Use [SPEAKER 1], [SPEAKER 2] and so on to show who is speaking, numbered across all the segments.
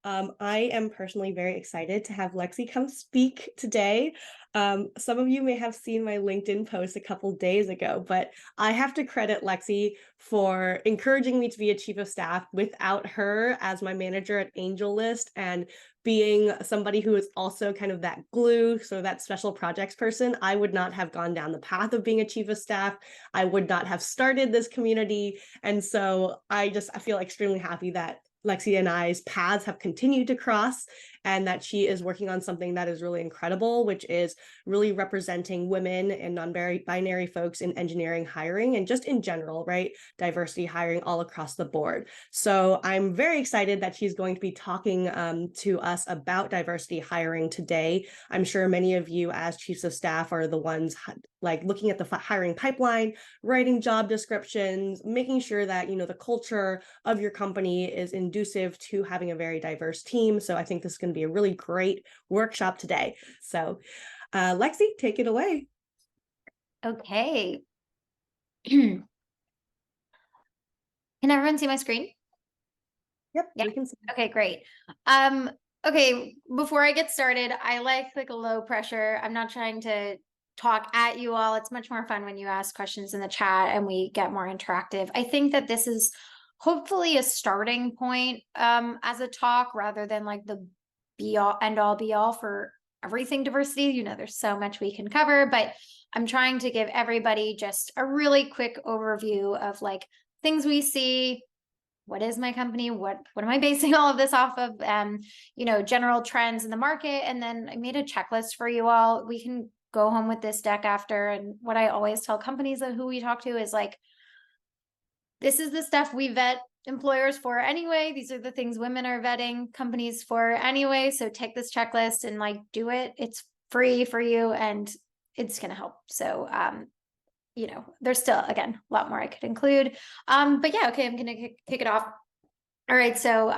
[SPEAKER 1] I am personally very excited to have Lexi come speak today. Some of you may have seen my LinkedIn post a couple days ago, but I have to credit Lexi for encouraging me to be a chief of staff. Without her as my manager at AngelList and being somebody who is also kind of that glue, so that special projects person, I would not have gone down the path of being a chief of staff. I would not have started this community. And so I feel extremely happy that Lexi and I's paths have continued to cross, and that she is working on something that is really incredible, which is really representing women and non-binary folks in engineering hiring and just in general, right? Diversity hiring all across the board. So I'm very excited that she's going to be talking to us about diversity hiring today. I'm sure many of you as chiefs of staff are the ones like looking at the hiring pipeline, writing job descriptions, making sure that, the culture of your company is conducive to having a very diverse team. So I think this is going to be a really great workshop today. So Lexi, take it away.
[SPEAKER 2] Okay. Can everyone see my screen?
[SPEAKER 1] Yep,
[SPEAKER 2] Yeah.
[SPEAKER 1] we can see.
[SPEAKER 2] Okay, great. Okay, before I get started, I like a low pressure. I'm not trying to talk at you all. It's much more fun when you ask questions in the chat and we get more interactive. I think that this is hopefully a starting point as a talk rather than like the be all end all be all for everything diversity. There's so much we can cover, but I'm trying to give everybody just a really quick overview of like things we see. What is my company? What am I basing all of this off of? General trends in the market. And then I made a checklist for you all. We can go home with this deck after. And what I always tell companies who we talk to is like, this is the stuff we vet employers for anyway. These are the things women are vetting companies for anyway. So take this checklist and like do it. It's free for you and it's going to help. So, there's still, again, a lot more I could include. But yeah, okay, I'm going to kick it off. All right. So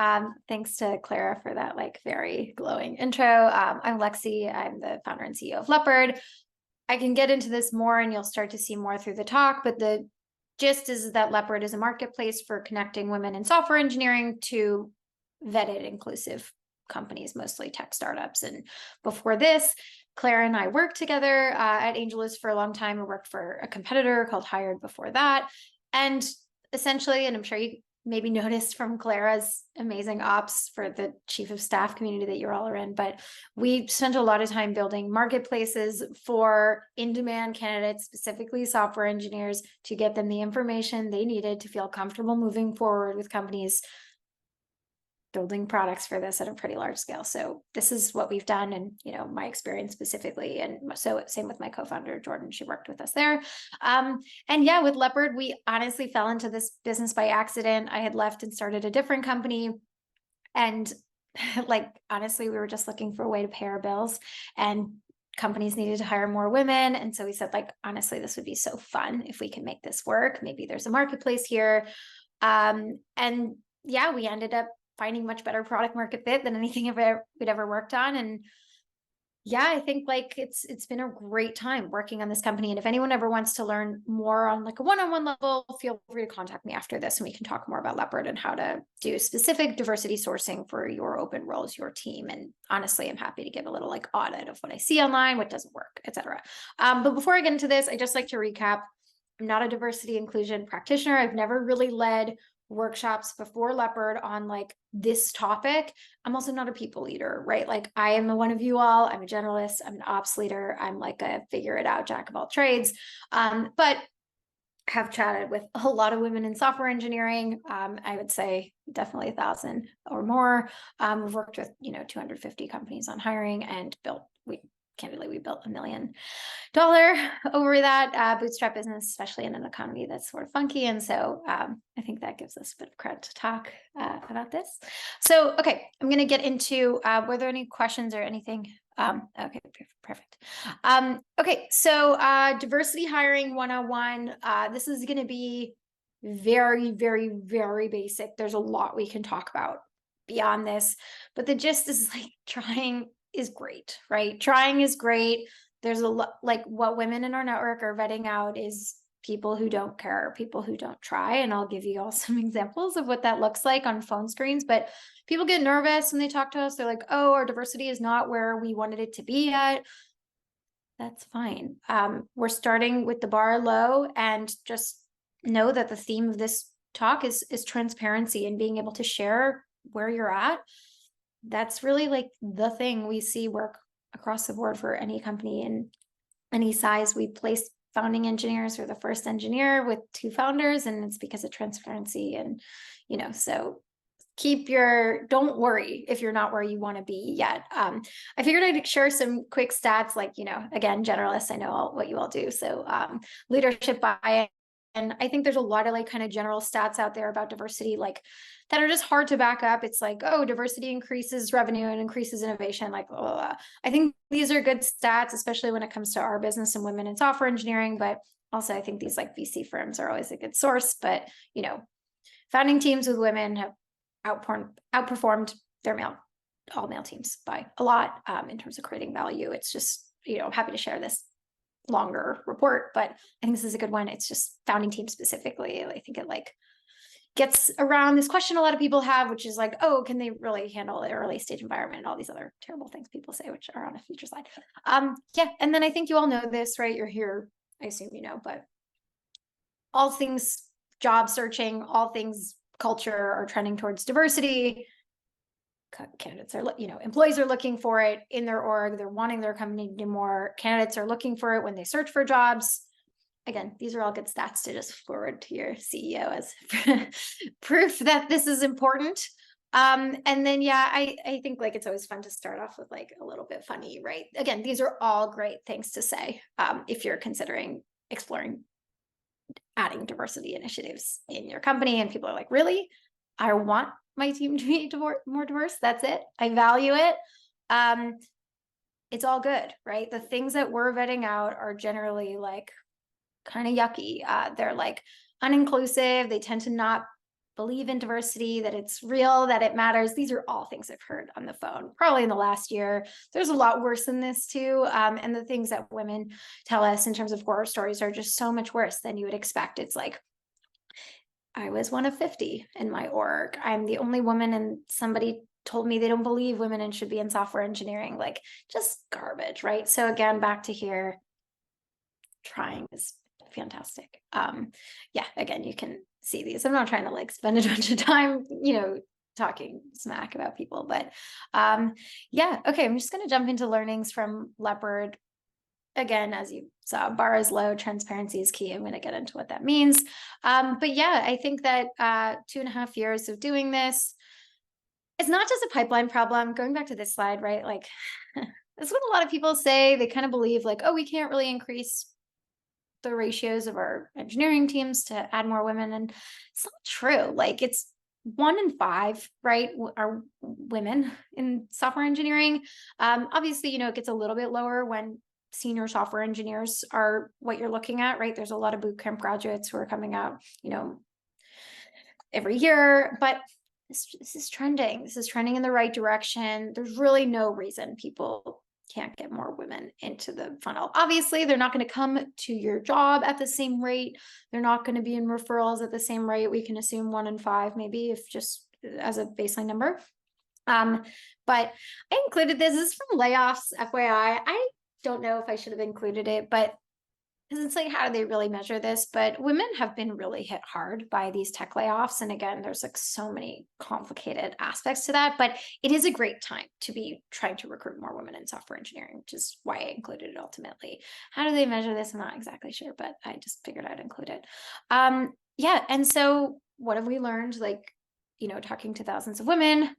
[SPEAKER 2] thanks to Clara for that very glowing intro. I'm Lexi. I'm the founder and CEO of Leopard. I can get into this more and you'll start to see more through the talk, but the gist is that Leopard is a marketplace for connecting women in software engineering to vetted inclusive companies, mostly tech startups. And before this, Clara and I worked together at AngelList for a long time. I worked for a competitor called Hired before that. And essentially, and I'm sure you maybe noticed from Clara's amazing ops for the chief of staff community that you're all are in, but we spent a lot of time building marketplaces for in-demand candidates, specifically software engineers, to get them the information they needed to feel comfortable moving forward with companies building products for this at a pretty large scale. So this is what we've done and, my experience specifically. And so same with my co-founder, Jordan, she worked with us there. And yeah, with Leopard, we honestly fell into this business by accident. I had left and started a different company. And honestly, we were just looking for a way to pay our bills and companies needed to hire more women. And so we said, honestly, this would be so fun if we can make this work. Maybe there's a marketplace here. And yeah, we ended up finding much better product market fit than anything we'd ever worked on. And yeah, I think it's been a great time working on this company. And if anyone ever wants to learn more on a one-on-one level, feel free to contact me after this and we can talk more about Leopard and how to do specific diversity sourcing for your open roles, your team. And honestly, I'm happy to give a little audit of what I see online, what doesn't work, etc. But before I get into this, I just like to recap. I'm not a diversity inclusion practitioner. I've never really led workshops before Leopard on this topic. I'm also not a people leader, right? I am one of you all. I'm a generalist. I'm an ops leader. I'm a figure it out jack of all trades. But have chatted with a lot of women in software engineering. I would say definitely 1,000 or more. We've worked with 250 companies on hiring and we built $1 million over that bootstrap business, especially in an economy that's sort of funky. And so I think that gives us a bit of credit to talk about this. So, okay, I'm going to get into, were there any questions or anything? Okay, perfect. Okay, so diversity hiring 101. This is going to be very, very, very basic. There's a lot we can talk about beyond this, but the gist is trying is great, right? Trying is great. There's a lot, what women in our network are vetting out is people who don't care, people who don't try. And I'll give you all some examples of what that looks like on phone screens. But people get nervous when they talk to us. They're like, oh, our diversity is not where we wanted it to be yet. That's fine. We're starting with the bar low, and just know that the theme of this talk is transparency and being able to share where you're at. That's really like the thing we see work across the board for any company in any size. We place founding engineers, or the first engineer with 2 founders, and it's because of transparency. And, so don't worry if you're not where you want to be yet. I figured I'd share some quick stats, like, again, generalists, I know what you all do. So leadership buy-in. And I think there's a lot of like kind of general stats out there about diversity, like that are just hard to back up. It's like, oh, diversity increases revenue and increases innovation. Like, I think these are good stats, especially when it comes to our business and women in software engineering. But also, I think these like VC firms are always a good source. But, founding teams with women have outperformed their all male teams by a lot in terms of creating value. It's just, I'm happy to share this longer report, but I think this is a good one. It's just founding teams specifically. I think it like gets around this question a lot of people have, which is like, oh, can they really handle the early stage environment and all these other terrible things people say, which are on a future slide. Yeah. And then I think you all know this, right? You're here, I assume but all things job searching, all things culture are trending towards diversity. Candidates are, employees are looking for it in their org. They're wanting their company to do more. Candidates are looking for it when they search for jobs. Again, these are all good stats to just forward to your CEO as proof that this is important. And then, I think like it's always fun to start off with like a little bit funny, right? Again, these are all great things to say if you're considering exploring adding diversity initiatives in your company, and people are like, really? I want my team to be more diverse. That's it. I value it. It's all good, right? The things that we're vetting out are generally like kind of yucky. They're like uninclusive. They tend to not believe in diversity, that it's real, that it matters. These are all things I've heard on the phone, probably in the last year. There's a lot worse than this too. And the things that women tell us in terms of horror stories are just so much worse than you would expect. It's like, I was one of 50 in my org. I'm the only woman, and somebody told me they don't believe women should be in software engineering. Like, just garbage, right? So again, back to here, trying is fantastic. Again, you can see these. I'm not trying to like spend a bunch of time, talking smack about people, but okay, I'm just going to jump into learnings from Leopard. Again, as you saw, bar is low, transparency is key. I'm going to get into what that means. But I think that 2.5 years of doing this, it's not just a pipeline problem. Going back to this slide, right? Like, that's what a lot of people say. They kind of believe like, oh, we can't really increase the ratios of our engineering teams to add more women. And it's not true. Like, it's 1 in 5, right, are women in software engineering. Obviously, it gets a little bit lower when senior software engineers are what you're looking at, right? There's a lot of bootcamp graduates who are coming out, every year, but this is trending. This is trending in the right direction. There's really no reason people can't get more women into the funnel. Obviously, they're not going to come to your job at the same rate. They're not going to be in referrals at the same rate. We can assume 1 in 5, maybe, if just as a baseline number. But I included this. This is from layoffs, FYI. I don't know if I should have included it, but it's like, how do they really measure this? But women have been really hit hard by these tech layoffs. And again, there's like so many complicated aspects to that, but it is a great time to be trying to recruit more women in software engineering, which is why I included it ultimately. How do they measure this? I'm not exactly sure, but I just figured I'd include it. And so what have we learned? Like, talking to thousands of women,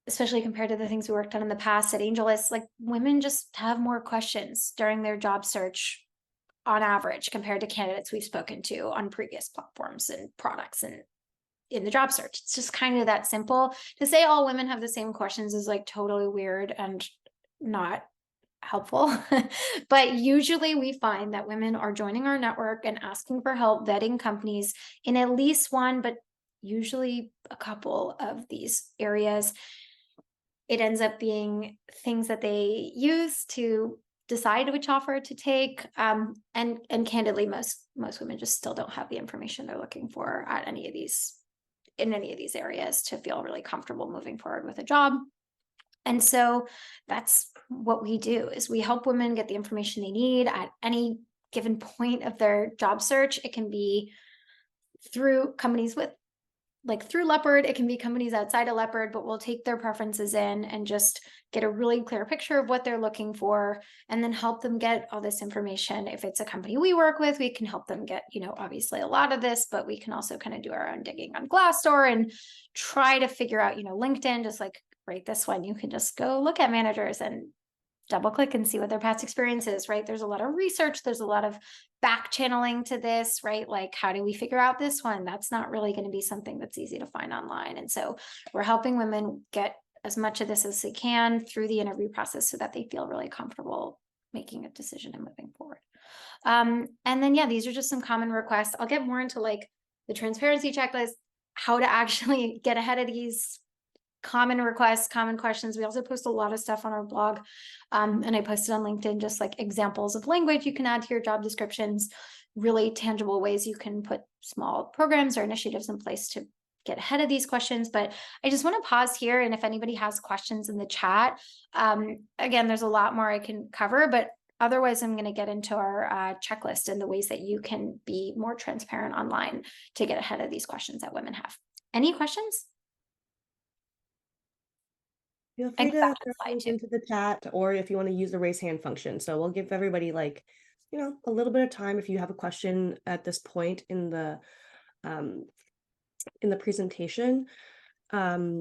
[SPEAKER 2] especially compared to the things we worked on in the past at AngelList, like, women just have more questions during their job search on average compared to candidates we've spoken to on previous platforms and products and in the job search. It's just kind of that simple. To say all women have the same questions is like totally weird and not helpful. But usually we find that women are joining our network and asking for help vetting companies in at least one, but usually a couple of these areas. It ends up being things that they use to decide which offer to take. And candidly, most women just still don't have the information they're looking for at any of these areas to feel really comfortable moving forward with a job. And so that's what we do, is we help women get the information they need at any given point of their job search. It can be through companies through Leopard, it can be companies outside of Leopard, but we'll take their preferences in and just get a really clear picture of what they're looking for, and then help them get all this information. If it's a company we work with, we can help them get, obviously a lot of this, but we can also kind of do our own digging on Glassdoor and try to figure out, LinkedIn, just like right this one, you can just go look at managers and double click and see what their past experience is, right? There's a lot of research. There's a lot of back channeling to this, right? Like, how do we figure out this one? That's not really going to be something that's easy to find online. And so we're helping women get as much of this as they can through the interview process so that they feel really comfortable making a decision and moving forward. And then, yeah, these are just some common requests. I'll get more into like the transparency checklist, how to actually get ahead of these common requests, common questions. We also post a lot of stuff on our blog. And I posted on LinkedIn, just like examples of language you can add to your job descriptions, really tangible ways you can put small programs or initiatives in place to get ahead of these questions. But I just want to pause here. And if anybody has questions in the chat, again, there's a lot more I can cover, but otherwise I'm going to get into our checklist and the ways that you can be more transparent online to get ahead of these questions that women have. Any questions?
[SPEAKER 1] Feel free to throw things into the chat, or if you want to use the raise hand function. So we'll give everybody like, a little bit of time if you have a question at this point in the presentation. Yeah,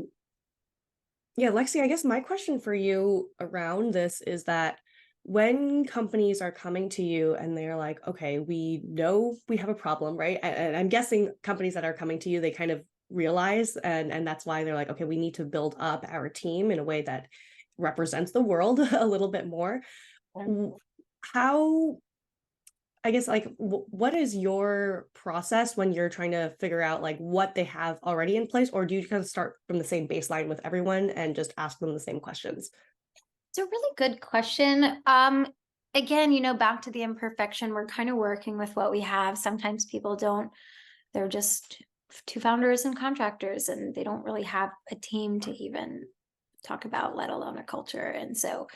[SPEAKER 1] Lexi, I guess my question for you around this is that when companies are coming to you and they're like, okay, we know we have a problem, right? And I'm guessing companies that are coming to you, they kind of realize, and that's why they're like, okay, we need to build up our team in a way that represents the world a little bit more. How, I guess, like, what is your process when you're trying to figure out like what they have already in place, or do you kind of start from the same baseline with everyone and just ask them the same questions?
[SPEAKER 2] It's a really good question. Again, back to the imperfection, we're kind of working with what we have. Sometimes people they're just two founders and contractors, and they don't really have a team to even talk about, let alone a culture. And so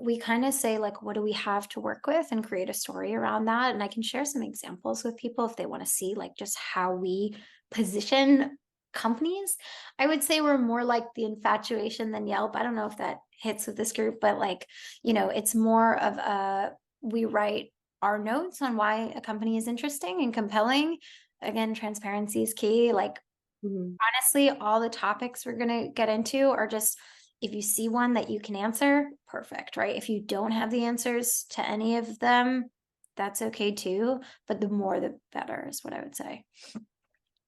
[SPEAKER 2] we kind of say, like, what do we have to work with, and create a story around that. And I can share some examples with people if they want to see like just how we position companies. I would say we're more like the infatuation than Yelp. I don't know if that hits with this group, but like, it's more of we write our notes on why a company is interesting and compelling. Again, transparency is key. Like, honestly, all the topics we're going to get into are just, if you see one that you can answer, perfect, right? If you don't have the answers to any of them, that's okay too. But the more, the better is what I would say.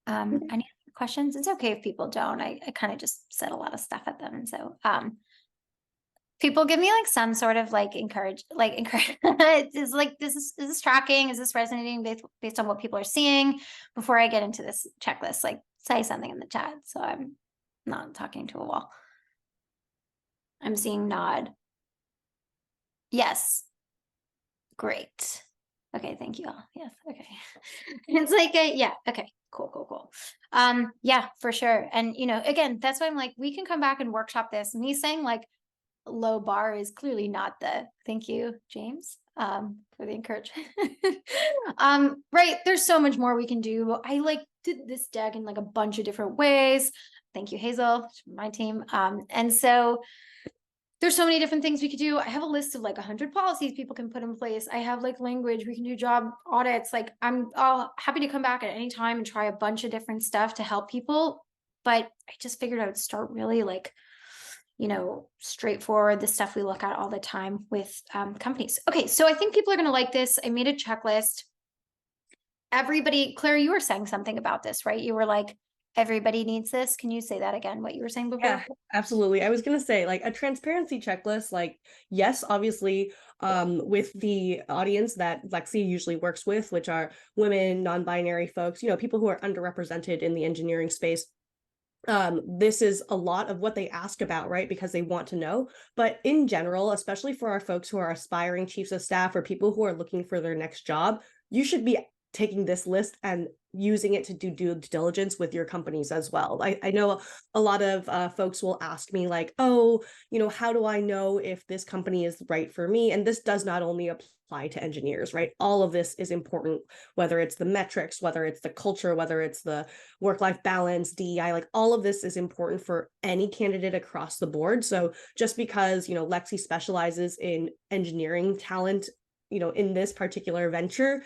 [SPEAKER 2] Any other questions? It's okay if people don't. I kind of just said a lot of stuff at them. And so, people give me like some sort of like encourage. Is like, is this tracking? Is this resonating based on what people are seeing? Before I get into this checklist, like say something in the chat, so I'm not talking to a wall. I'm seeing nod. Yes. Great. Okay, thank you all. Yes, okay. It's like yeah, okay, cool. Yeah, for sure. And again, that's why I'm like, we can come back and workshop this. Me saying like low bar is clearly not thank you, James, for the encouragement. Right, there's so much more we can do. I like did this deck in like a bunch of different ways. Thank you, Hazel, my team. And so there's so many different things we could do. I have a list of like 100 policies people can put in place. I have like language, we can do job audits. Like, I'm all happy to come back at any time and try a bunch of different stuff to help people. But I just figured I would start really like, straightforward, the stuff we look at all the time with companies. Okay, so I think people are going to like this. I made a checklist. Everybody, Claire, you were saying something about this, right? You were like, everybody needs this. Can you say that again, what you were saying before?
[SPEAKER 1] Yeah, absolutely. I was going to say like a transparency checklist, like, yes, obviously, with the audience that Lexi usually works with, which are women, non-binary folks, people who are underrepresented in the engineering space. This is a lot of what they ask about, right? Because they want to know. But in general, especially for our folks who are aspiring chiefs of staff or people who are looking for their next job, you should be taking this list and using it to do due diligence with your companies as well. I know a lot of folks will ask me, like, oh, how do I know if this company is right for me? And this does not only apply to engineers, right? All of this is important, whether it's the metrics, whether it's the culture, whether it's the work-life balance, DEI, like all of this is important for any candidate across the board. So just because, Lexi specializes in engineering talent, in this particular venture,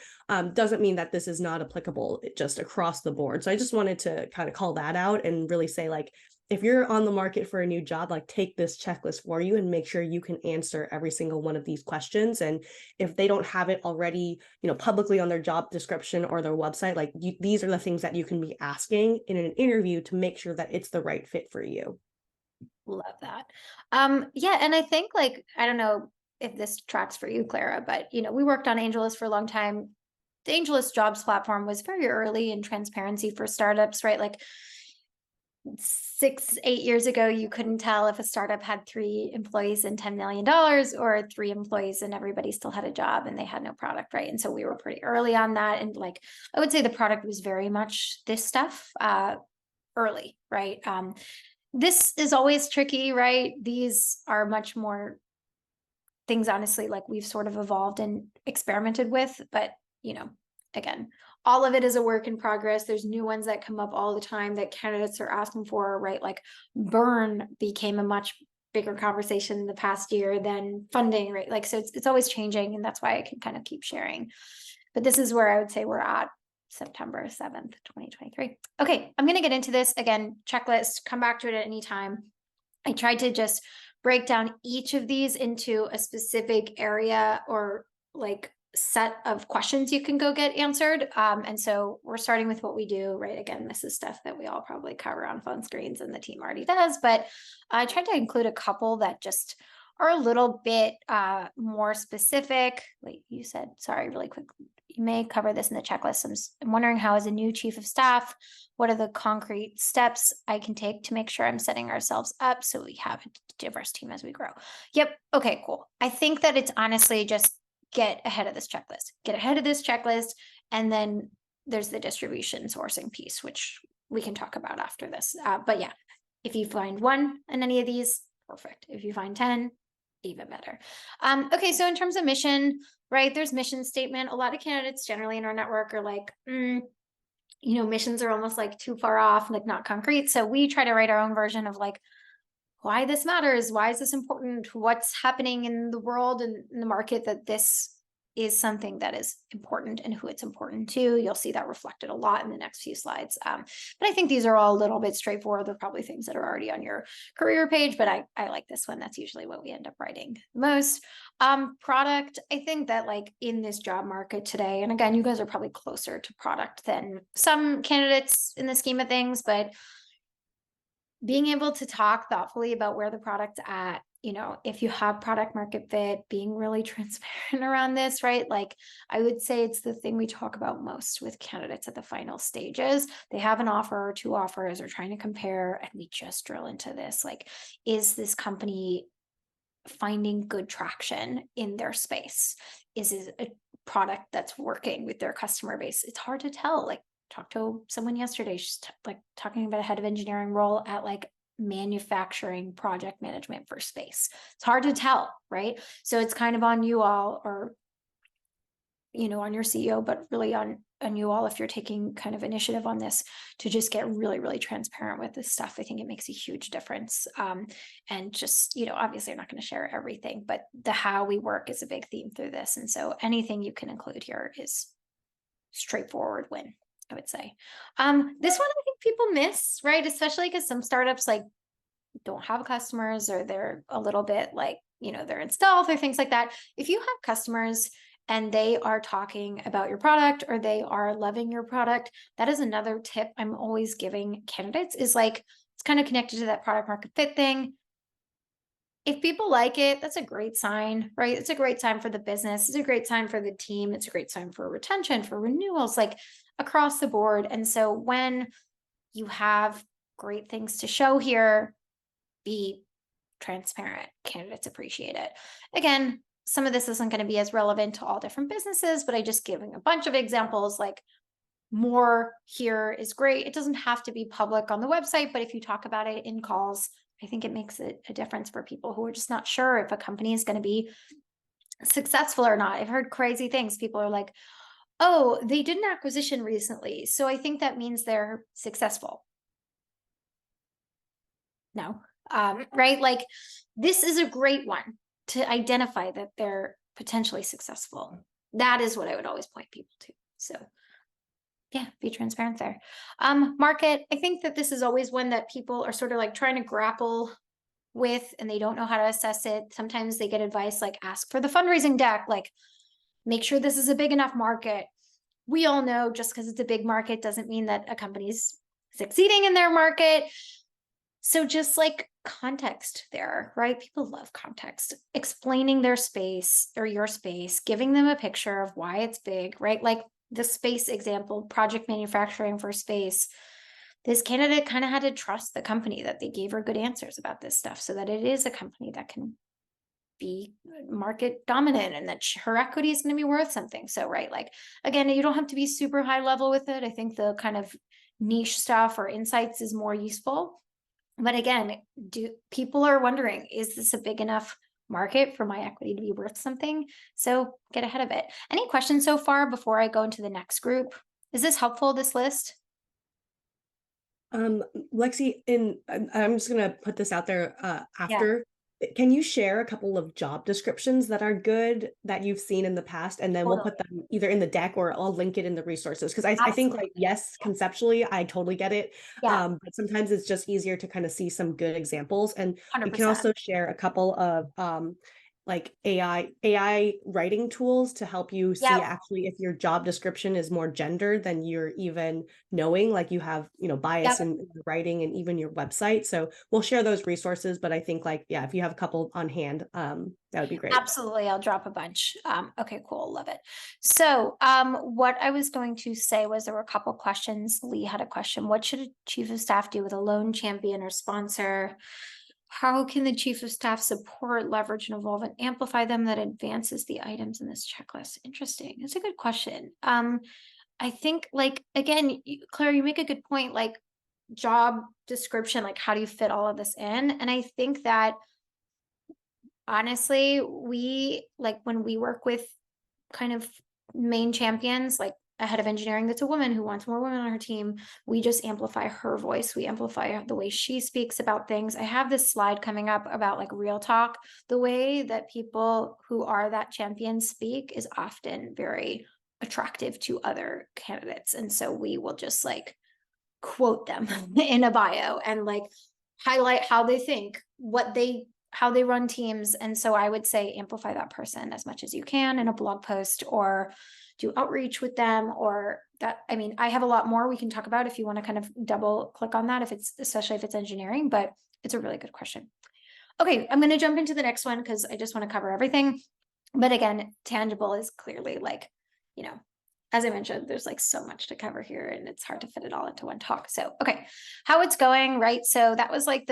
[SPEAKER 1] doesn't mean that this is not applicable just across the board. So I just wanted to kind of call that out and really say, like, if you're on the market for a new job, like, take this checklist for you and make sure you can answer every single one of these questions. And if they don't have it already, publicly on their job description or their website, like, these are the things that you can be asking in an interview to make sure that it's the right fit for you.
[SPEAKER 2] Love that. Yeah, and I think, like, I don't know if this tracks for you, Clara, but we worked on AngelList for a long time. The AngelList jobs platform was very early in transparency for startups, right? Like 6, 8 years ago, you couldn't tell if a startup had 3 employees and $10 million, or 3 employees and everybody still had a job and they had no product, right? And so we were pretty early on that. And, like, I would say the product was very much this stuff early, right? This is always tricky, right? These are much more things, honestly, like, we've sort of evolved and experimented with, but again, all of it is a work in progress. There's new ones that come up all the time that candidates are asking for, right? Like, burn became a much bigger conversation in the past year than funding, right? Like, so it's always changing, and that's why I can kind of keep sharing. But this is where I would say we're at September 7th, 2023. Okay, I'm going to get into this again. Checklist, come back to it at any time. I tried to just break down each of these into a specific area or, like, set of questions you can go get answered. And so we're starting with what we do, right? Again, this is stuff that we all probably cover on phone screens and the team already does, but I tried to include a couple that just are a little bit more specific. Like you said, sorry, really quick, you may cover this in the checklist. I'm wondering, how, as a new chief of staff, what are the concrete steps I can take to make sure I'm setting ourselves up so we have a diverse team as we grow? Yep. Okay, cool. I think that it's honestly just get ahead of this checklist. And then there's the distribution sourcing piece, which we can talk about after this. But yeah, if you find one in any of these, perfect. If you find 10, even better. Okay, so in terms of mission, right, there's mission statement. A lot of candidates generally in our network are like, missions are almost like too far off, like not concrete. So we try to write our own version of, like, why this matters, why is this important, what's happening in the world and in the market that this is something that is important, and who it's important to. You'll see that reflected a lot in the next few slides. But I think these are all a little bit straightforward. They're probably things that are already on your career page, but I like this one. That's usually what we end up writing the most. Product, I think that, like, in this job market today, and again, you guys are probably closer to product than some candidates in the scheme of things, but being able to talk thoughtfully about where the product's at, if you have product market fit, being really transparent around this, right? Like, I would say it's the thing we talk about most with candidates at the final stages. They have an offer or 2 offers, or trying to compare, and we just drill into this. Like, is this company finding good traction in their space? Is it a product that's working with their customer base? It's hard to tell. Like, talked to someone yesterday, she's like talking about a head of engineering role at, like, manufacturing project management for space. It's hard to tell, right? So it's kind of on you all, or on your CEO, but really on you all, if you're taking kind of initiative on this, to just get really, really transparent with this stuff. I think it makes a huge difference. And just, obviously I'm not going to share everything, but the how we work is a big theme through this. And so anything you can include here is straightforward win, I would say. This one I think people miss, right? Especially because some startups, like, don't have customers, or they're a little bit like, they're in stealth or things like that. If you have customers and they are talking about your product, or they are loving your product, that is another tip I'm always giving candidates, is, like, it's kind of connected to that product market fit thing. If people like it, that's a great sign, right? It's a great sign for the business. It's a great sign for the team. It's a great sign for retention, for renewals, like, across the board. And so when you have great things to show here. Be transparent. Candidates appreciate it. Again, some of this isn't going to be as relevant to all different businesses, but I just giving a bunch of examples, like more here is great. It doesn't have to be public on the website, but if you talk about it in calls, I think it makes it a difference for people who are just not sure if a company is going to be successful or not. I've heard crazy things. People are like, oh, they did an acquisition recently, so I think that means they're successful. No, right? Like, this is a great one to identify that they're potentially successful. That is what I would always point people to. So yeah, be transparent there. Market, I think that this is always one that people are sort of like trying to grapple with, and they don't know how to assess it. Sometimes they get advice like ask for the fundraising deck, like make sure this is a big enough market. We all know just because it's a big market doesn't mean that a company's succeeding in their market. So just like context there, right? People love context, explaining their space or your space, giving them a picture of why it's big, right? Like the space example, project manufacturing for space. This candidate kind of had to trust the company that they gave her good answers about this stuff so that it is a company that can be market dominant and that her equity is going to be worth something. So, right, like, again, you don't have to be super high level with it. I think the kind of niche stuff or insights is more useful. But again, people are wondering, is this a big enough market for my equity to be worth something? So get ahead of it. Any questions so far before I go into the next group? Is this helpful, this list?
[SPEAKER 1] Lexi, I'm just gonna put this out there
[SPEAKER 2] Yeah,
[SPEAKER 1] after. Can you share a couple of job descriptions that are good that you've seen in the past? And then we'll
[SPEAKER 2] totally.
[SPEAKER 1] put them either in the deck or I'll link it in the resources. Because I think
[SPEAKER 2] Absolutely.
[SPEAKER 1] like, yes, conceptually, I totally get it.
[SPEAKER 2] Yeah,
[SPEAKER 1] But sometimes it's just easier to kind of see some good examples. And we can
[SPEAKER 2] 100%.
[SPEAKER 1] also share a couple of like AI writing tools to help you see
[SPEAKER 2] Yeah,
[SPEAKER 1] actually if your job description is more gender than you're even knowing, like you have, bias
[SPEAKER 2] yep.
[SPEAKER 1] in your writing and even your website. So we'll share those resources, but I think like, yeah, if you have a couple on hand, that would be great.
[SPEAKER 2] Absolutely. I'll drop a bunch. Okay, cool. Love it. So, what I was going to say was there were a couple questions. Lee had a question. What should a chief of staff do with a lone champion or sponsor? How can the chief of staff support, leverage, and evolve and amplify them that advances the items in this checklist? Interesting. It's a good question. I think like, again, Claire, you make a good point, like job description, like how do you fit all of this in? And I think that honestly, we like when we work with kind of main champions, like a head of engineering that's a woman who wants more women on her team, we just amplify her voice. We amplify the way she speaks about things. I have this slide coming up about like real talk. The way that people who are that champion speak is often very attractive to other candidates. And so we will just like quote them in a bio and like highlight how they think, how they run teams. And so I would say amplify that person as much as you can in a blog post or do outreach with them or that. I mean, I have a lot more we can talk about if you want to kind of double click on that, if it's especially if it's engineering, but it's a really good question. Okay, I'm going to jump into the next one because I just want to cover everything. But again, tangible is clearly like, you know, as I mentioned, there's like so much to cover here and it's hard to fit it all into one talk. So, okay, how it's going, right? So that was like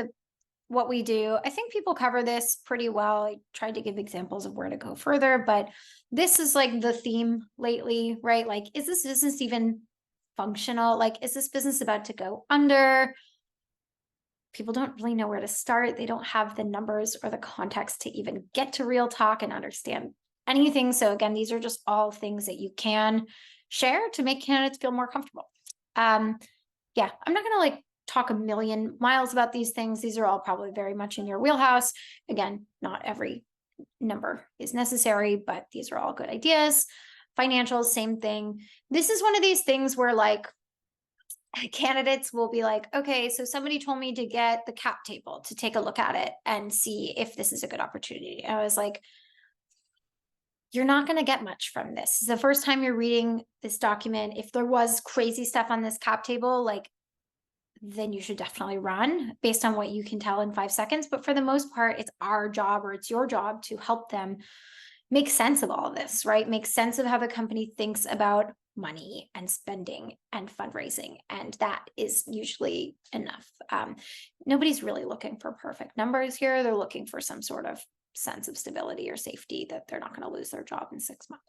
[SPEAKER 2] what we do. I think people cover this pretty well. I tried to give examples of where to go further, but this is like the theme lately, right? Like, is this business even functional? Like, is this business about to go under? People don't really know where to start. They don't have the numbers or the context to even get to real talk and understand anything. So again, these are just all things that you can share to make candidates feel more comfortable. Yeah, I'm not going to like talk a million miles about these things. These are all probably very much in your wheelhouse. Again, not every number is necessary, but these are all good ideas. Financials, same thing. This is one of these things where like candidates will be like, okay, so somebody told me to get the cap table to take a look at it and see if this is a good opportunity. I was like, you're not going to get much from this. It's the first time you're reading this document. If there was crazy stuff on this cap table, like, then you should definitely run based on what you can tell in 5 seconds. But for the most part, it's our job or it's your job to help them make sense of all of this, right? Make sense of how the company thinks about money and spending and fundraising. And that is usually enough. Nobody's really looking for perfect numbers here. They're looking for some sort of sense of stability or safety that they're not going to lose their job in 6 months.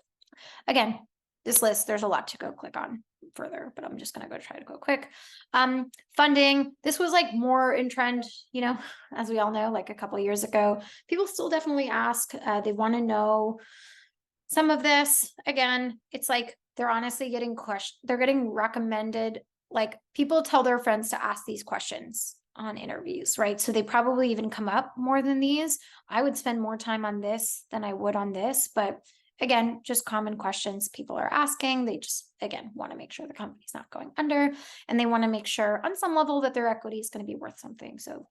[SPEAKER 2] Again, this list, there's a lot to go click on further, but I'm just going to go try to go quick. Funding, this was like more in trend, as we all know, like a couple of years ago. People still definitely ask, they want to know some of this. Again, it's like they're honestly getting they're getting recommended, like people tell their friends to ask these questions on interviews, right? So they probably even come up more than these. I would spend more time on this than I would on this, but again, just common questions people are asking. They just, again, want to make sure the company's not going under, and they want to make sure on some level that their equity is going to be worth something. So,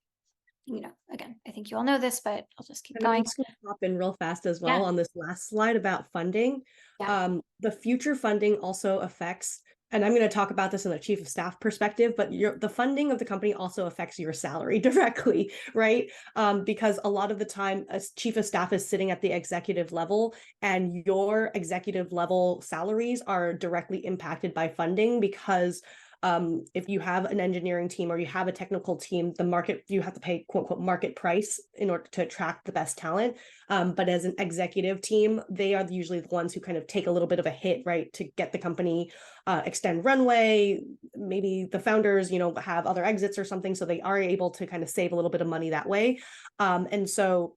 [SPEAKER 2] again, I think you all know this, but I'll just keep
[SPEAKER 1] And I'm
[SPEAKER 2] going.
[SPEAKER 1] just going to hop in real fast as
[SPEAKER 2] Yeah.
[SPEAKER 1] well on this last slide about funding.
[SPEAKER 2] Yeah.
[SPEAKER 1] The future funding also affects, and I'm going to talk about this in a chief of staff perspective, but the funding of the company also affects your salary directly, right? Because a lot of the time, a chief of staff is sitting at the executive level, and your executive level salaries are directly impacted by funding because if you have an engineering team or you have a technical team, you have to pay quote unquote market price in order to attract the best talent. But as an executive team, they are usually the ones who kind of take a little bit of a hit, right, to get the company extend runway. Maybe the founders, have other exits or something, so they are able to kind of save a little bit of money that way. And so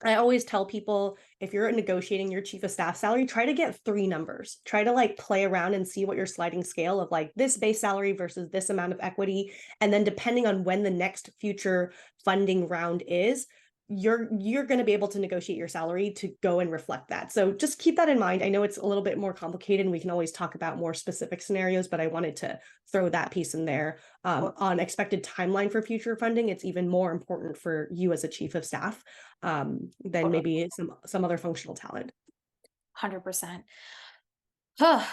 [SPEAKER 1] I always tell people, if you're negotiating your chief of staff salary, try to get 3 numbers. Try to like play around and see what your sliding scale of like this base salary versus this amount of equity. And then depending on when the next future funding round is, you're going to be able to negotiate your salary to go and reflect that. So just keep that in mind. I know it's a little bit more complicated and we can always talk about more specific scenarios, but I wanted to throw that piece in there. On expected timeline for future funding, it's even more important for you as a chief of staff than maybe some other functional talent.
[SPEAKER 2] 100%. Oh,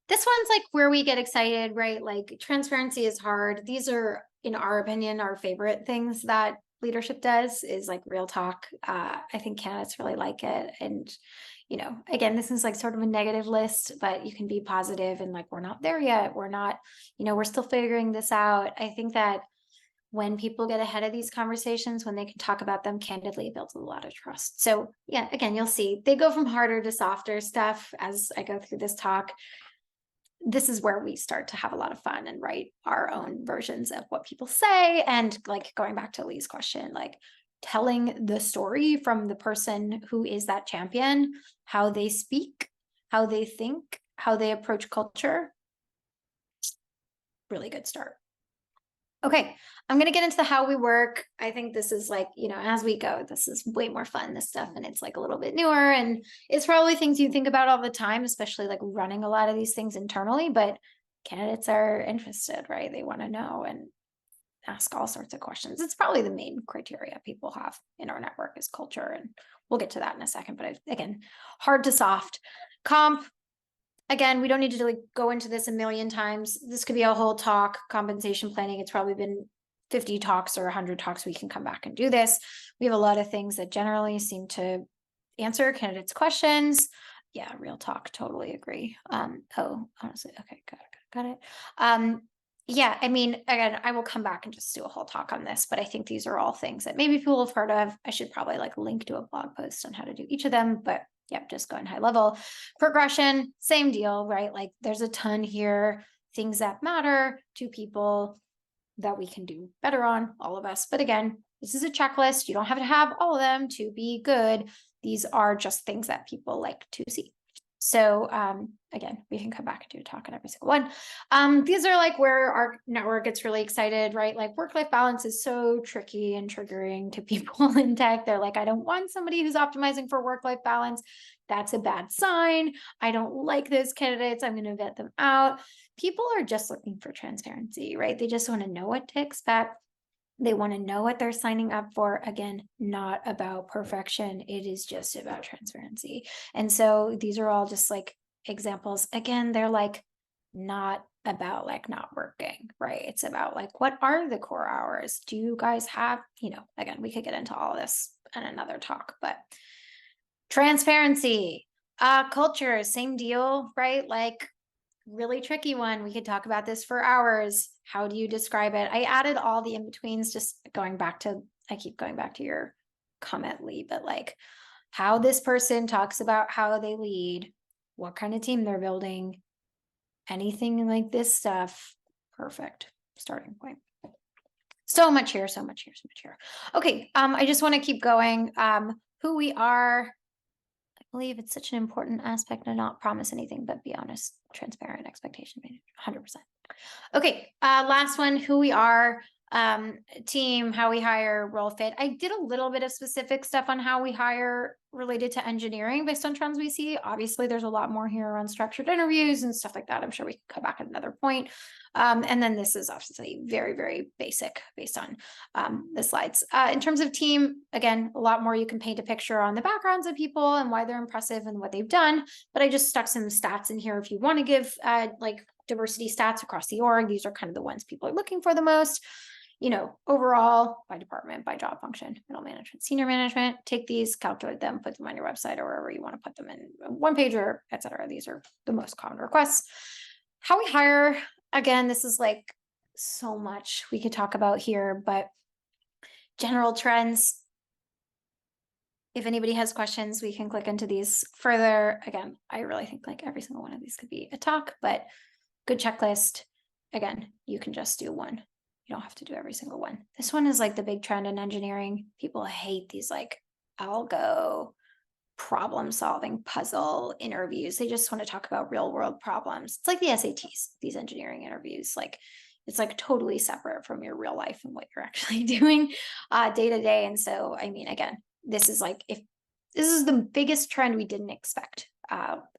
[SPEAKER 2] this one's like where we get excited, right? Like transparency is hard. These are, in our opinion, our favorite things that leadership does is like real talk. I think candidates really like it. And, again, this is like sort of a negative list, but you can be positive and like, we're not there yet. We're not, we're still figuring this out. I think that when people get ahead of these conversations, when they can talk about them candidly, it builds a lot of trust. So yeah, again, you'll see they go from harder to softer stuff as I go through this talk. This is where we start to have a lot of fun and write our own versions of what people say. And like going back to Lee's question, like telling the story from the person who is that champion, how they speak, how they think, how they approach culture. Really good start. Okay, I'm going to get into the how we work. I think this is like, as we go, this is way more fun, this stuff. And it's like a little bit newer and it's probably things you think about all the time, especially like running a lot of these things internally, but candidates are interested, right? They want to know and ask all sorts of questions. It's probably the main criteria people have in our network is culture. And we'll get to that in a second, but again, hard to soft. Comp, again, we don't need to like go into this a million times. This could be a whole talk, compensation planning. It's probably been 50 talks or 100 talks. We can come back and do this. We have a lot of things that generally seem to answer candidates' questions. Yeah, real talk. Totally agree. Honestly, okay, got it. Yeah, I mean, again, I will come back and just do a whole talk on this, but I think these are all things that maybe people have heard of. I should probably like link to a blog post on how to do each of them, but yep, just going high level. Progression, same deal, right? Like there's a ton here, things that matter to people that we can do better on, all of us. But again, this is a checklist. You don't have to have all of them to be good. These are just things that people like to see. So again, we can come back and do a talk on every single one. These are like where our network gets really excited, right? Like work-life balance is so tricky and triggering to people in tech. They're like, I don't want somebody who's optimizing for work-life balance. That's a bad sign. I don't like those candidates. I'm going to vet them out. People are just looking for transparency, right? They just want to know what to expect. They want to know what they're signing up for. Again, not about perfection. It is just about transparency. And so these are all just like examples. Again, they're like not about like not working, right? It's about like, what are the core hours? Do you guys have, again, we could get into all this in another talk, but transparency, culture, same deal, right? Like really tricky one. We could talk about this for hours. How do you describe it? I added all the in-betweens, just going back to, I keep going back to your comment, Lee, but like how this person talks about how they lead, what kind of team they're building, anything like this stuff. Perfect starting point. So much here, so much here, so much here. Okay, I just want to keep going. Who we are. I believe it's such an important aspect to not promise anything, but be honest, transparent, expectation management, 100%. Okay, last one, who we are, team, how we hire, role fit. I did a little bit of specific stuff on how we hire related to engineering based on trends we see. Obviously, there's a lot more here on structured interviews and stuff like that. I'm sure we can come back at another point. And then this is obviously very, very basic based on the slides. In terms of team, again, a lot more you can paint a picture on the backgrounds of people and why they're impressive and what they've done. But I just stuck some stats in here if you want to give like diversity stats across the org. These are kind of the ones people are looking for the most. You know, overall, by department, by job function, middle management, senior management, take these, calculate them, put them on your website or wherever you want to put them in one page or et cetera. These are the most common requests. How we hire, again, this is like so much we could talk about here, but general trends. If anybody has questions, we can click into these further. Again, I really think like every single one of these could be a talk, but good checklist. Again, you can just do one. You don't have to do every single one. This one is like the big trend in engineering. People hate these like algo problem solving puzzle interviews. They just want to talk about real world problems. It's like the SATs, these engineering interviews. Like it's like totally separate from your real life and what you're actually doing day to day. And so, I mean, again, this is like, if this is the biggest trend we didn't expect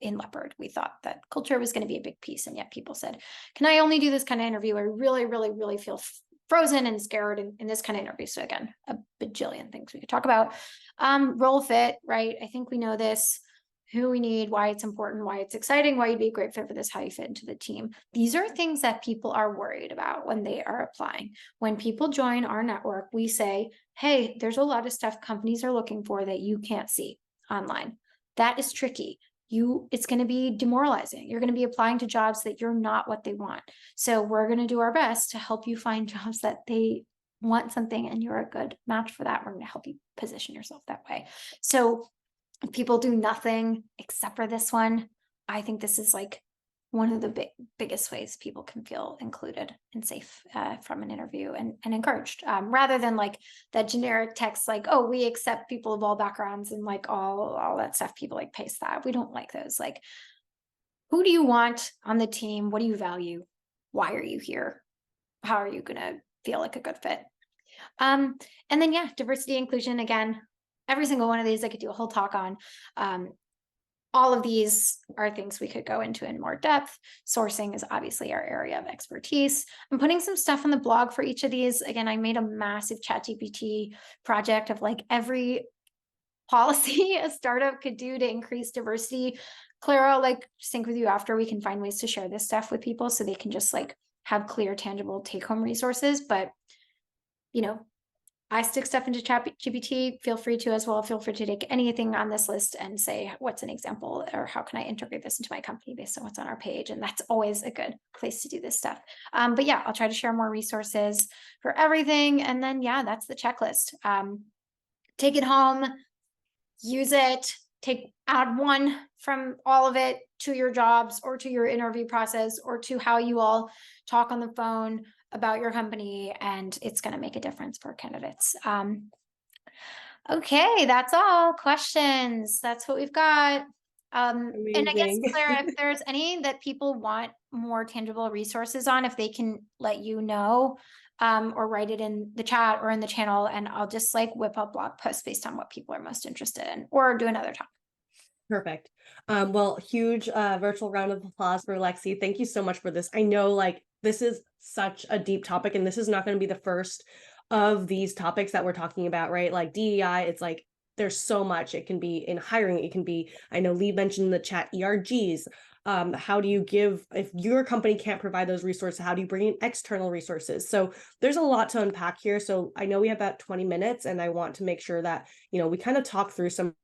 [SPEAKER 2] in Leopard. We thought that culture was going to be a big piece. And yet people said, can I only do this kind of interview? I really, really, really feel frozen and scared in this kind of interview. So again, a bajillion things we could talk about. Role fit, right? I think we know this, who we need, why it's important, why it's exciting, why you'd be a great fit for this, how you fit into the team. These are things that people are worried about when they are applying. When people join our network, we say, hey, there's a lot of stuff companies are looking for that you can't see online. That is tricky. It's going to be demoralizing. You're going to be applying to jobs that you're not what they want. So we're going to do our best to help you find jobs that they want something and you're a good match for that. We're going to help you position yourself that way. So if people do nothing except for this one, I think this is like one of the biggest ways people can feel included and safe from an interview and encouraged, rather than like that generic text like, oh, we accept people of all backgrounds and like all that stuff. People like paste that. We don't like those. Like, who do you want on the team? What do you value? Why are you here? How are you going to feel like a good fit? And then, yeah, diversity, inclusion, again, every single one of these I could do a whole talk on. All of these are things we could go into in more depth. Sourcing is obviously our area of expertise. I'm putting some stuff on the blog for each of these. Again, I made a massive ChatGPT project of like every policy a startup could do to increase diversity. Clara, like sync with you after, we can find ways to share this stuff with people so they can just like have clear, tangible take-home resources. But, you know, I stick stuff into ChatGPT. Feel free to as well. Feel free to take anything on this list and say, what's an example or how can I integrate this into my company based on what's on our page? And that's always a good place to do this stuff. But yeah, I'll try to share more resources for everything. And then, yeah, that's the checklist. Take it home, use it, add one from all of it to your jobs or to your interview process or to how you all talk on the phone about your company, and it's going to make a difference for candidates. Okay, that's all. Questions. That's what we've got. And I guess, Clara, if there's any that people want more tangible resources on, if they can let you know, or write it in the chat or in the channel, and I'll just like whip up blog posts based on what people are most interested in, or do another talk.
[SPEAKER 1] Perfect. Well, huge virtual round of applause for Lexi. Thank you so much for this. I know like this is such a deep topic, and this is not going to be the first of these topics that we're talking about, right? Like DEI, it's like there's so much. It can be in hiring. It can be, I know Lee mentioned in the chat, ERGs. How do you give, if your company can't provide those resources, how do you bring in external resources? So there's a lot to unpack here. So I know we have about 20 minutes and I want to make sure that, you know, we kind of talk through some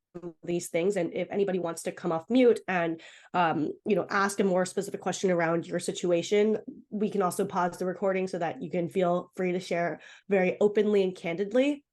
[SPEAKER 1] these things. And if anybody wants to come off mute and ask a more specific question around your situation, we can also pause the recording so that you can feel free to share very openly and candidly.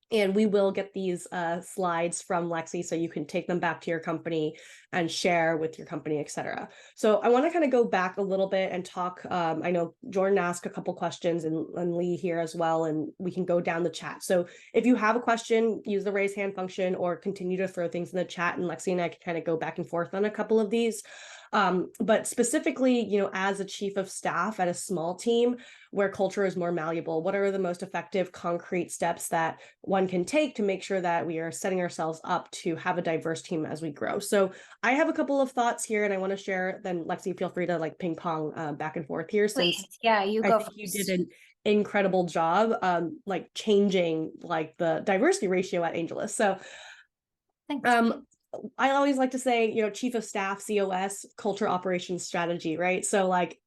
[SPEAKER 1] And we will get these slides from Lexi so you can take them back to your company and share with your company, et cetera. So I want to kind of go back a little bit and talk. I know Jordan asked a couple questions and Lee here as well, and we can go down the chat. So if you have a question, use the raise hand function or continue to throw things in the chat, and Lexi and I can kind of go back and forth on a couple of these. But specifically, as a chief of staff at a small team where culture is more malleable, what are the most effective concrete steps that one can take to make sure that we are setting ourselves up to have a diverse team as we grow? So I have a couple of thoughts here and I want to share. Then Lexi, feel free to like ping pong back and forth here.
[SPEAKER 2] Please.
[SPEAKER 1] Since
[SPEAKER 2] Yeah, you
[SPEAKER 1] I
[SPEAKER 2] go
[SPEAKER 1] think you did
[SPEAKER 2] first.
[SPEAKER 1] an incredible job like changing like the diversity ratio at Angelus. So
[SPEAKER 2] Thanks.
[SPEAKER 1] I always like to say, chief of staff, COS, culture operations strategy, right? So like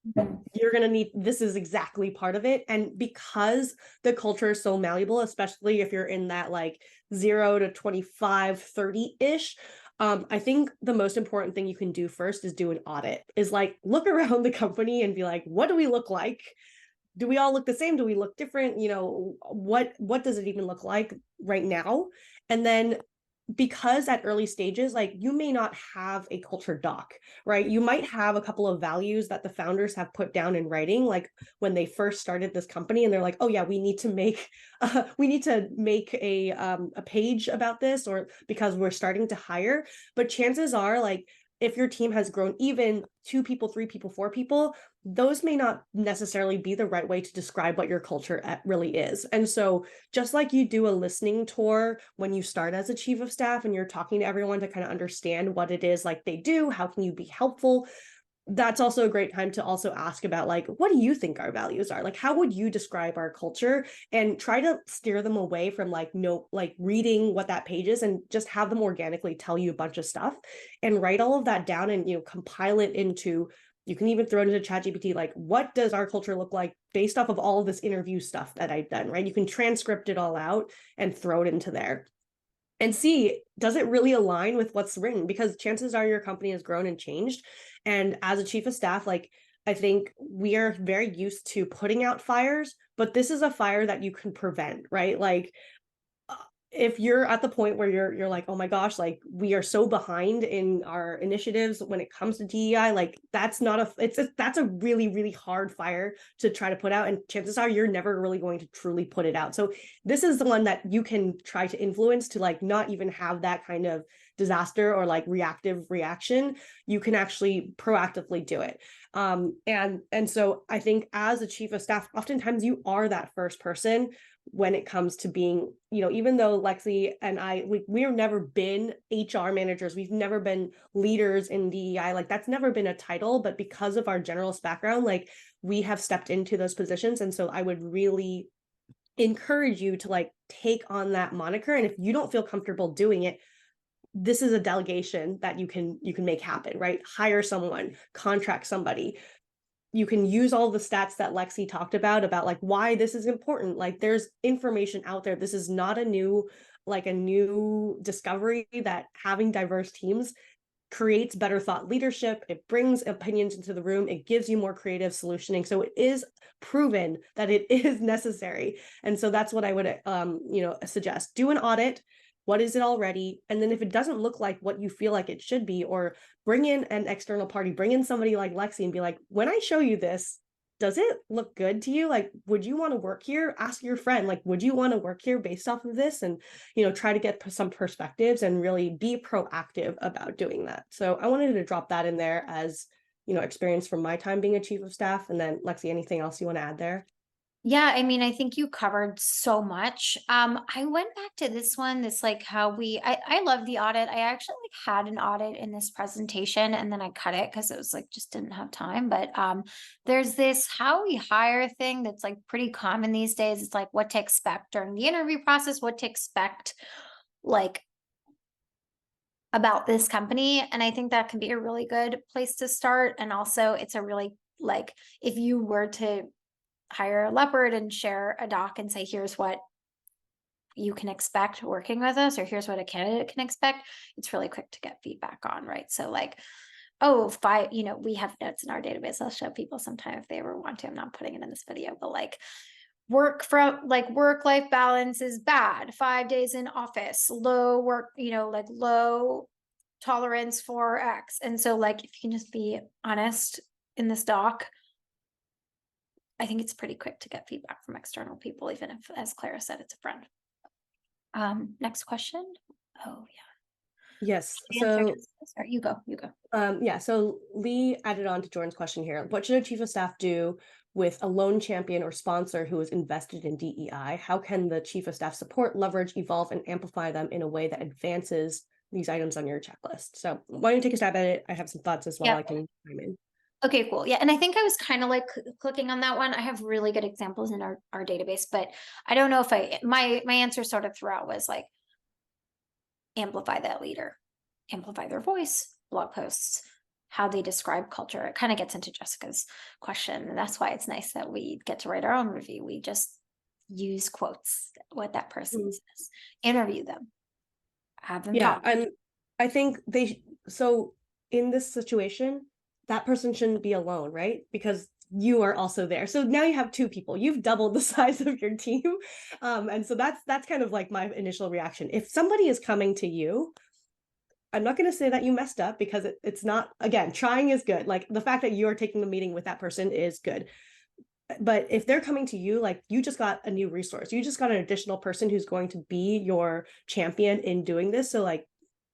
[SPEAKER 1] you're going to need, this is exactly part of it. And because the culture is so malleable, especially if you're in that like 0 to 25, 30-ish, I think the most important thing you can do first is do an audit, is like look around the company and be like, what do we look like? Do we all look the same? Do we look different? What does it even look like right now? And then because at early stages, like you may not have a culture doc, right? You might have a couple of values that the founders have put down in writing, like when they first started this company, and they're like, oh yeah, we need to make a page about this, or because we're starting to hire. But chances are, like, if your team has grown even 2 people, 3 people, 4 people, those may not necessarily be the right way to describe what your culture really is. And so just like you do a listening tour when you start as a chief of staff and you're talking to everyone to kind of understand what it is like they do, how can you be helpful? That's also a great time to also ask about like, what do you think our values are? Like, how would you describe our culture? And try to steer them away from like, no, like reading what that page is, and just have them organically tell you a bunch of stuff and write all of that down and, compile it into, you can even throw it into ChatGPT, like, what does our culture look like based off of all of this interview stuff that I've done, right? You can transcript it all out and throw it into there and see, does it really align with what's written? Because chances are your company has grown and changed. And as a chief of staff, like, I think we are very used to putting out fires, but this is a fire that you can prevent, right? Like, if you're at the point where you're like, oh my gosh, like we are so behind in our initiatives when it comes to DEI, like that's a really, really hard fire to try to put out. And chances are you're never really going to truly put it out. So this is the one that you can try to influence to like not even have that kind of disaster or like reactive reaction. You can actually proactively do it. And so I think as a chief of staff, oftentimes you are that first person when it comes to being, even though Lexi and I, we've never been HR managers, we've never been leaders in DEI, like that's never been a title, but because of our generalist background, like we have stepped into those positions. And so I would really encourage you to like take on that moniker. And if you don't feel comfortable doing it, this is a delegation that you can make happen, right? Hire someone, contract somebody. You can use all the stats that Lexi talked about like why this is important. Like there's information out there. This is not a new discovery that having diverse teams creates better thought leadership. It brings opinions into the room. It gives you more creative solutioning. So it is proven that it is necessary. And so that's what I would, suggest. Do an audit. What is it already? And then if it doesn't look like what you feel like it should be, or bring in an external party, bring in somebody like Lexi and be like, when I show you this, does it look good to you? Like, would you want to work here? Ask your friend, like, would you want to work here based off of this? And, try to get some perspectives and really be proactive about doing that. So I wanted to drop that in there as, experience from my time being a chief of staff. And then Lexi, anything else you want to add there?
[SPEAKER 2] Yeah, I mean, I think you covered so much. I went back to this one, this like how I love the audit. I actually like had an audit in this presentation and then I cut it because it was like just didn't have time. But there's this how we hire thing that's like pretty common these days. It's like what to expect during the interview process, what to expect like about this company. And I think that can be a really good place to start. And also it's a really like if you were to hire a Leopard and share a doc and say, here's what you can expect working with us, or here's what a candidate can expect, it's really quick to get feedback on, right? So like, oh, we have notes in our database. I'll show people sometime if they ever want to. I'm not putting it in this video, but like work-life balance is bad. 5 days in office, low work, like low tolerance for X. And so like, if you can just be honest in this doc, I think it's pretty quick to get feedback from external people, even if, as Clara said, it's a friend. Next question. Oh
[SPEAKER 1] Yes.
[SPEAKER 2] yeah. Answer
[SPEAKER 1] So,
[SPEAKER 2] this. Sorry, you go.
[SPEAKER 1] yeah. So Lee added on to Jordan's question here. What should a chief of staff do with a lone champion or sponsor who is invested in DEI? How can the chief of staff support, leverage, evolve, and amplify them in a way that advances these items on your checklist? So why don't you take a stab at it? I have some thoughts as well.
[SPEAKER 2] Yeah.
[SPEAKER 1] I can chime in.
[SPEAKER 2] Okay, cool. Yeah. And I think I was kind of like clicking on that one. I have really good examples in our database, but I don't know if my answer sort of throughout was like, amplify that leader, amplify their voice, blog posts, how they describe culture. It kind of gets into Jessica's question. And that's why it's nice that we get to write our own review. We just use quotes, what that person
[SPEAKER 1] Mhm.
[SPEAKER 2] says, interview them, have them
[SPEAKER 1] Yeah,
[SPEAKER 2] talk.
[SPEAKER 1] and I think so in this situation, that person shouldn't be alone, right? Because you are also there. So now you have two people. You've doubled the size of your team. And so that's kind of like my initial reaction. If somebody is coming to you, I'm not going to say that you messed up because it's not, again, trying is good. Like the fact that you're taking the meeting with that person is good. But if they're coming to you, like you just got a new resource, you just got an additional person who's going to be your champion in doing this. So like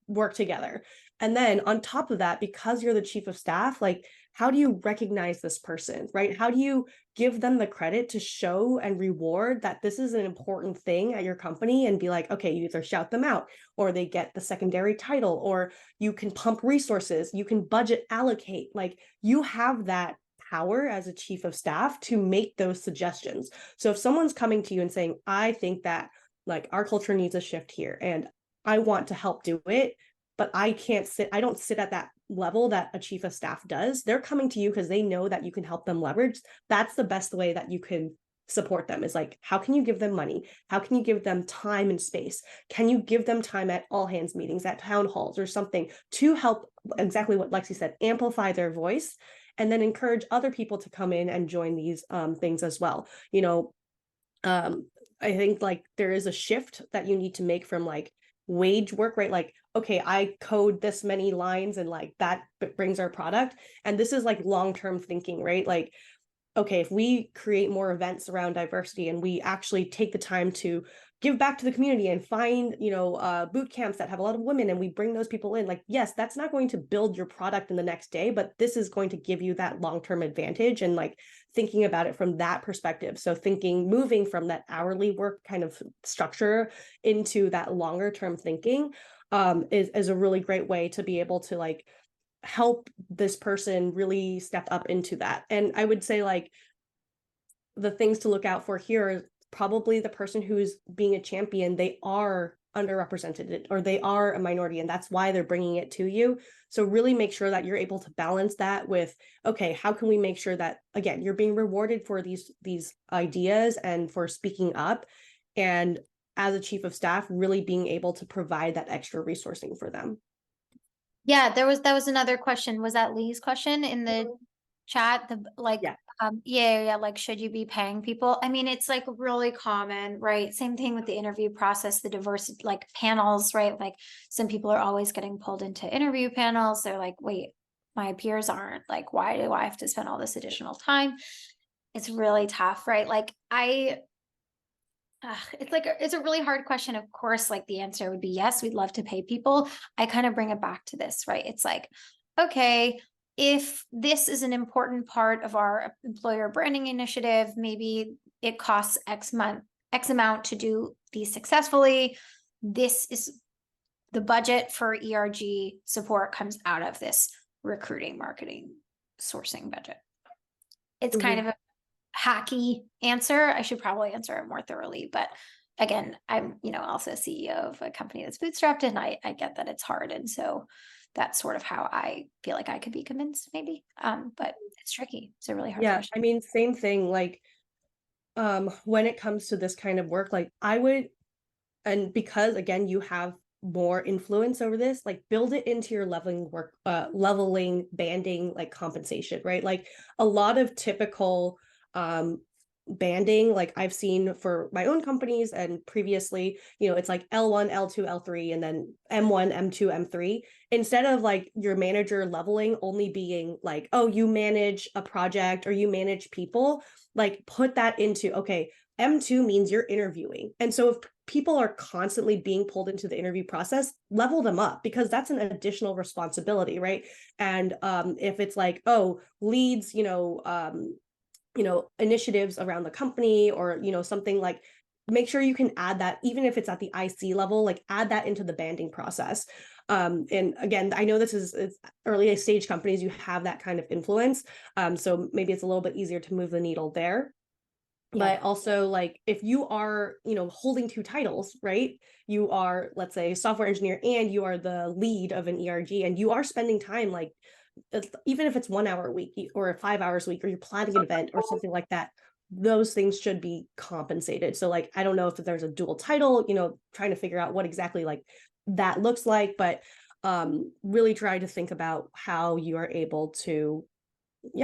[SPEAKER 1] work together. And then on top of that, because you're the chief of staff, like how do you recognize this person, right? How do you give them the credit to show and reward that this is an important thing at your company and be like, okay, you either shout them out or they get the secondary title, or you can pump resources, you can budget allocate, like you have that power as a chief of staff to make those suggestions. So if someone's coming to you and saying, I think that like our culture needs a shift here and I want to help do it, but I don't sit at that level that a chief of staff does. They're coming to you because they know that you can help them leverage. That's the best way that you can support them, is like, how can you give them money? How can you give them time and space? Can you give them time at all hands meetings, at town halls or something, to help, exactly what Lexi said, amplify their voice, and then encourage other people to come in and join these things as well. I think like there is a shift that you need to make from like wage work, right? Like, okay, I code this many lines and like that brings our product. And this is like long-term thinking, right? Like, okay, if we create more events around diversity and we actually take the time to give back to the community and find, boot camps that have a lot of women and we bring those people in, like, yes, that's not going to build your product in the next day, but this is going to give you that long-term advantage, and like thinking about it from that perspective. So moving from that hourly work kind of structure into that longer term thinking is a really great way to be able to like help this person really step up into that. And I would say like the things to look out for here is probably the person who's being a champion, they are underrepresented or they are a minority, and that's why they're bringing it to you. So really make sure that you're able to balance that with, okay, how can we make sure that, again, you're being rewarded for these ideas and for speaking up, and as a chief of staff really being able to provide that extra resourcing for them.
[SPEAKER 2] Yeah, that was another question. Was that Lee's question in the chat?
[SPEAKER 1] Yeah.
[SPEAKER 2] Yeah, like, should you be paying people? I mean, it's like really common, right? Same thing with the interview process, the diversity, like panels, right? Like some people are always getting pulled into interview panels. They're like, wait, my peers aren't, like, why do I have to spend all this additional time? It's really tough, right? Like it's a really hard question. Of course, like the answer would be yes, we'd love to pay people. I kind of bring it back to this, right? It's like, okay, if this is an important part of our employer branding initiative, maybe it costs X amount to do these successfully. This is the budget for ERG support comes out of this recruiting, marketing, sourcing budget. It's kind of
[SPEAKER 1] Mhm.
[SPEAKER 2] a hacky answer. I should probably answer it more thoroughly, but again, I'm, also a CEO of a company that's bootstrapped, and I get that it's hard. And so that's sort of how I feel like I could be convinced maybe. But it's tricky. It's a really hard
[SPEAKER 1] Yeah,
[SPEAKER 2] question.
[SPEAKER 1] I mean, same thing. Like, when it comes to this kind of work, like and because again, you have more influence over this, like build it into your leveling banding, like compensation, right? Like a lot of typical banding, like I've seen for my own companies and previously, it's like L1, L2, L3, and then M1, M2, M3, instead of like your manager leveling only being like, oh, you manage a project or you manage people, like put that into, okay, M2 means you're interviewing. And so if people are constantly being pulled into the interview process, level them up, because that's an additional responsibility, right? And if it's like, oh, leads, initiatives around the company, or something, like make sure you can add that, even if it's at the IC level, like add that into the banding process. And again, I know this is it's early stage companies, you have that kind of influence, so maybe it's a little bit easier to move the needle there. But also, like if you are holding two titles, right, you are, let's say, software engineer and you are the lead of an ERG, and you are spending time, like even if it's 1 hour a week or 5 hours a week, or you're planning an event or something like that, those things should be compensated. So like I don't know if there's a dual title, trying to figure out what exactly like that looks like, but really try to think about how you are able to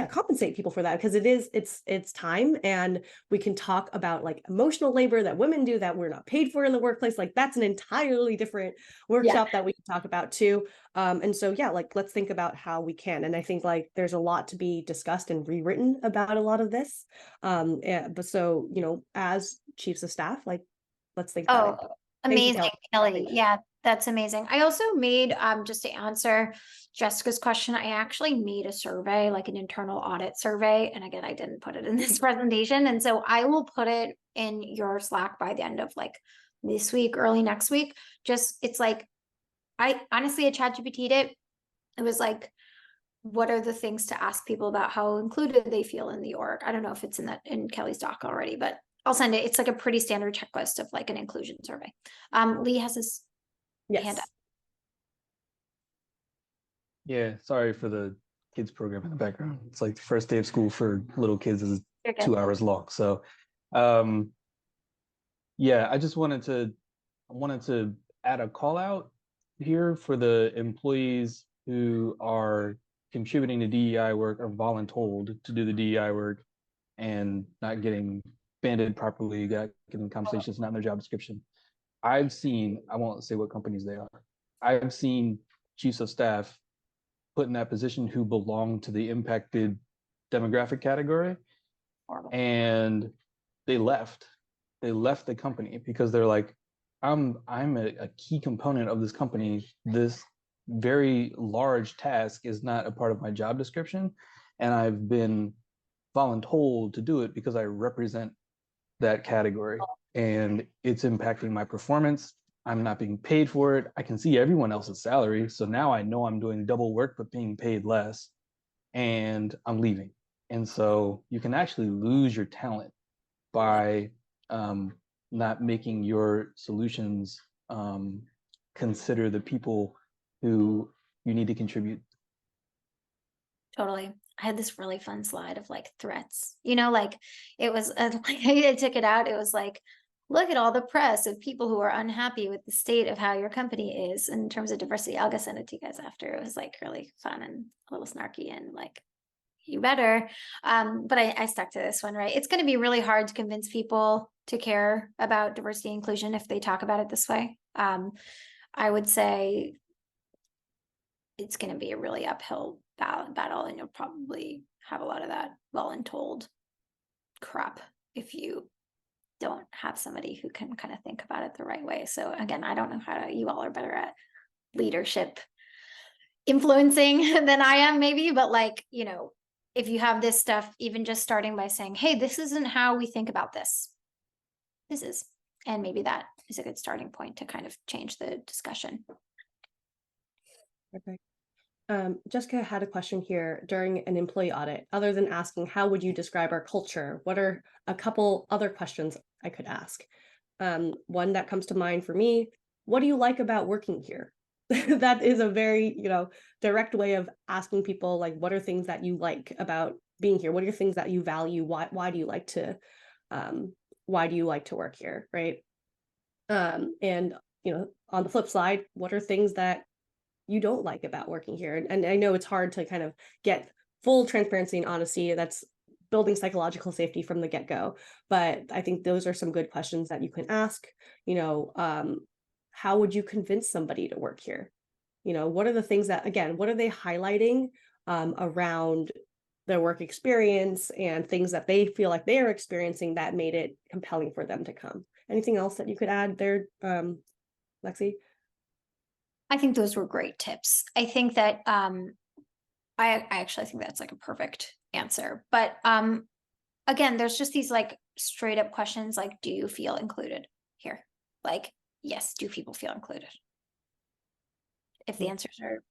[SPEAKER 1] compensate people for that, because it's time, and we can talk about like emotional labor that women do that we're not paid for in the workplace. Like that's an entirely different workshop that we can talk about too. And so like let's think about how we can, and I think like there's a lot to be discussed and rewritten about a lot of this, but so as chiefs of staff, like let's think about it.
[SPEAKER 2] Oh,
[SPEAKER 1] Thank you,
[SPEAKER 2] amazing, Kelly. Yeah, that's amazing. I also made, just to answer Jessica's question, I actually made a survey, like an internal audit survey. And again, I didn't put it in this presentation. And so I will put it in your Slack by the end of like this week, early next week. Just, it's like, I honestly, I ChatGPT'd it. It was like, what are the things to ask people about how included they feel in the org? I don't know if it's in Kelly's doc already, but I'll send it. It's like a pretty standard checklist of like an inclusion survey. Lee has his hand up.
[SPEAKER 1] Yes.
[SPEAKER 3] Yeah, sorry for the kids program in the background. It's like the first day of school for little kids is 2 hours long. So yeah, I just wanted to add a call out here for the employees who are contributing to DEI work or voluntold to do the DEI work and not getting banded properly, getting compensations not in their job description. I won't say what companies they are. I've seen chiefs of staff put in that position who belong to the impacted demographic category, and they left the company because they're like, I'm a key component of this company. This very large task is not a part of my job description, and I've been voluntold to do it because I represent that category, and it's impacting my performance. I'm not being paid for it. I can see everyone else's salary, so now I know I'm doing double work but being paid less, and I'm leaving. And so you can actually lose your talent by not making your solutions consider the people who you need to contribute.
[SPEAKER 2] Totally. I had this really fun slide of like threats, like it was, I took it out. It was like, look at all the press of people who are unhappy with the state of how your company is in terms of diversity. I'll send it to you guys after. It was like really fun and a little snarky and like, you better. But I stuck to this one, right? It's going to be really hard to convince people to care about diversity and inclusion if they talk about it this way. I would say it's going to be a really uphill battle, and you'll probably have a lot of that voluntold crap if you don't have somebody who can kind of think about it the right way. So again, I don't know you all are better at leadership influencing than I am maybe, but like, if you have this stuff, even just starting by saying, hey, this isn't how we think about this. This is, and maybe that is a good starting point to kind of change the discussion.
[SPEAKER 1] Perfect. Jessica had a question here during an employee audit. Other than asking, how would you describe our culture? What are a couple other questions I could ask? One that comes to mind for me, what do you like about working here? That is a very, direct way of asking people, like, what are things that you like about being here? What are things that you value? Why do you like to work here, right? And, on the flip side, what are things that you don't like about working here? And I know it's hard to kind of get full transparency and honesty. That's building psychological safety from the get-go. But I think those are some good questions that you can ask. You know, how would you convince somebody to work here? What are the things that, again, what are they highlighting around their work experience and things that they feel like they are experiencing that made it compelling for them to come? Anything else that you could add there, Lexi?
[SPEAKER 2] I think those were great tips. I think that I actually think that's like a perfect answer. But again, there's just these like straight up questions like, do you feel included here? Like, yes, do people feel included? If the answers are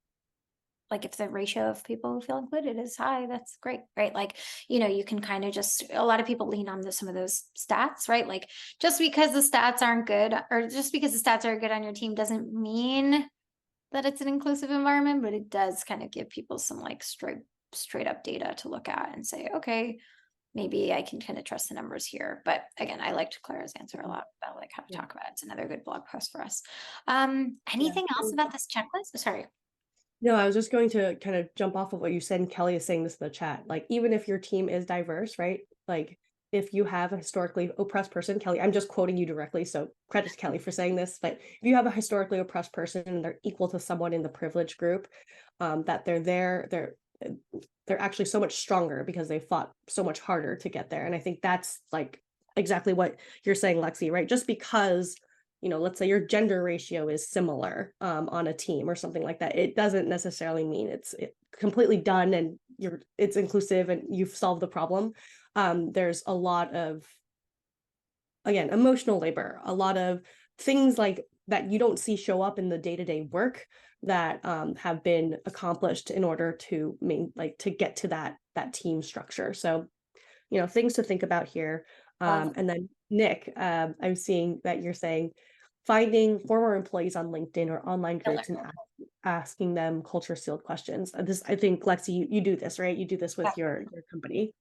[SPEAKER 2] like, if the ratio of people who feel included is high, that's great, right? Like, you can kind of just, a lot of people lean on some of those stats, right? Like, just because the stats aren't good, or just because the stats are good on your team doesn't mean that it's an inclusive environment, but it does kind of give people some like straight up data to look at and say, okay, maybe I can kind of trust the numbers here. But again, I liked Clara's answer a lot about like how to talk about it. It's another good blog post for us. Anything else about this checklist? Sorry.
[SPEAKER 1] No, I was just going to kind of jump off of what you said, and Kelly is saying this in the chat. Like, even if your team is diverse, right? Like, if you have a historically oppressed person, Kelly, I'm just quoting you directly, so credit to Kelly for saying this, but if you have a historically oppressed person and they're equal to someone in the privileged group, that they're actually so much stronger because they fought so much harder to get there. And I think that's like exactly what you're saying, Lexi, right? Just because let's say your gender ratio is similar on a team or something like that, it doesn't necessarily mean it's completely done and it's inclusive and you've solved the problem. There's a lot of, again, emotional labor, a lot of things like that you don't see show up in the day-to-day work that have been accomplished in order to to get to that team structure. So things to think about here. And then Nick, I'm seeing that you're saying finding former employees on LinkedIn or online groups and asking them culture sealed questions. This, I think, Lexi, you do this, right? You do this with your company.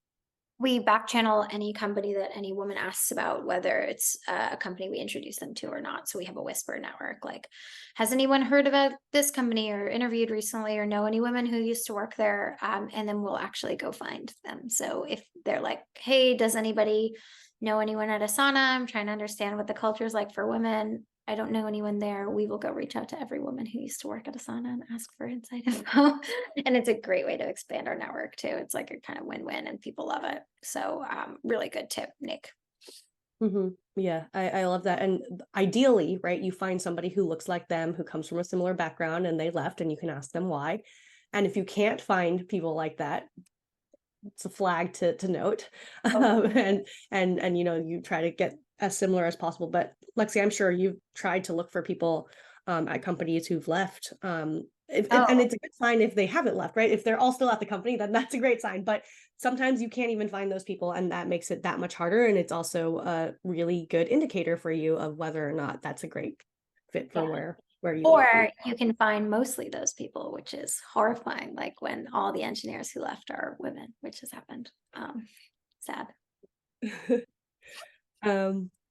[SPEAKER 2] We back channel any company that any woman asks about, whether it's a company we introduce them to or not. So we have a whisper network. Like, has anyone heard about this company or interviewed recently or know any women who used to work there? And then we'll actually go find them. So if they're like, hey, does anybody know anyone at Asana? I'm trying to understand what the culture is like for women. I don't know anyone there. We will go reach out to every woman who used to work at Asana and ask for inside info. And it's a great way to expand our network too. It's like a kind of win-win and people love it. So really good tip, Nick.
[SPEAKER 1] Yeah, I love that. And ideally, right, you find somebody who looks like them, who comes from a similar background and they left, and you can ask them why. And if you can't find people like that, it's a flag to note. And you try to get as similar as possible. But Lexi, I'm sure you've tried to look for people at companies who've left. And it's a good sign if they haven't left, right? If they're all still at the company, then that's a great sign. But sometimes you can't even find those people, and that makes it that much harder. And it's also a really good indicator for you of whether or not that's a great fit for where you
[SPEAKER 2] or
[SPEAKER 1] want
[SPEAKER 2] you can find mostly those people, which is horrifying, like when all the engineers who left are women, which has happened. Sad.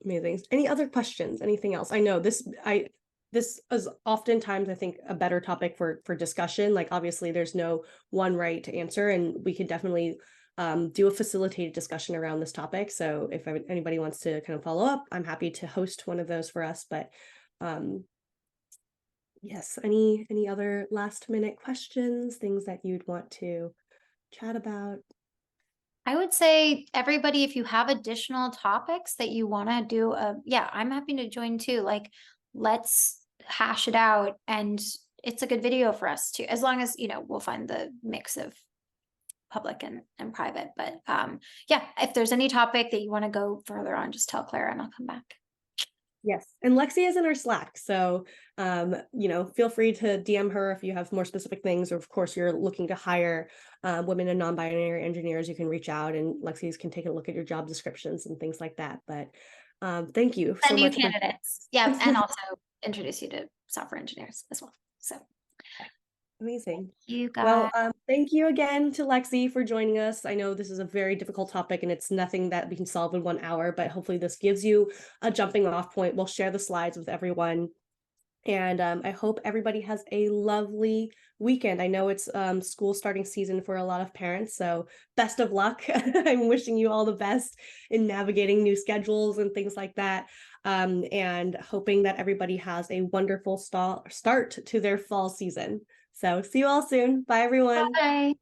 [SPEAKER 1] Amazing. Any other questions? Anything else? I know this is oftentimes, I think, a better topic for discussion. Like, obviously there's no one right answer, and we could definitely do a facilitated discussion around this topic. So if anybody wants to kind of follow up, I'm happy to host one of those for us. But yes, any other last minute questions, things that you'd want to chat about?
[SPEAKER 2] I would say, everybody, if you have additional topics that you want to do, I'm happy to join too. Like, let's hash it out. And it's a good video for us too, as long as, we'll find the mix of public and private. But if there's any topic that you want to go further on, just tell Clara and I'll come back.
[SPEAKER 1] Yes. And Lexi is in our Slack. So, feel free to DM her if you have more specific things, or of course you're looking to hire women and non-binary engineers, you can reach out and Lexi's can take a look at your job descriptions and things like that. But thank you so
[SPEAKER 2] new
[SPEAKER 1] much.
[SPEAKER 2] Candidates. Yeah. And also introduce you to software engineers as well. So
[SPEAKER 1] Amazing.
[SPEAKER 2] You
[SPEAKER 1] Well,
[SPEAKER 2] guys.
[SPEAKER 1] thank you again to Lexi for joining us. I know this is a very difficult topic and it's nothing that we can solve in 1 hour, but hopefully this gives you a jumping off point. We'll share the slides with everyone. And I hope everybody has a lovely weekend. I know it's school starting season for a lot of parents, so best of luck. I'm wishing you all the best in navigating new schedules and things like that. And hoping that everybody has a wonderful start to their fall season. So see you all soon. Bye, everyone.
[SPEAKER 2] Bye.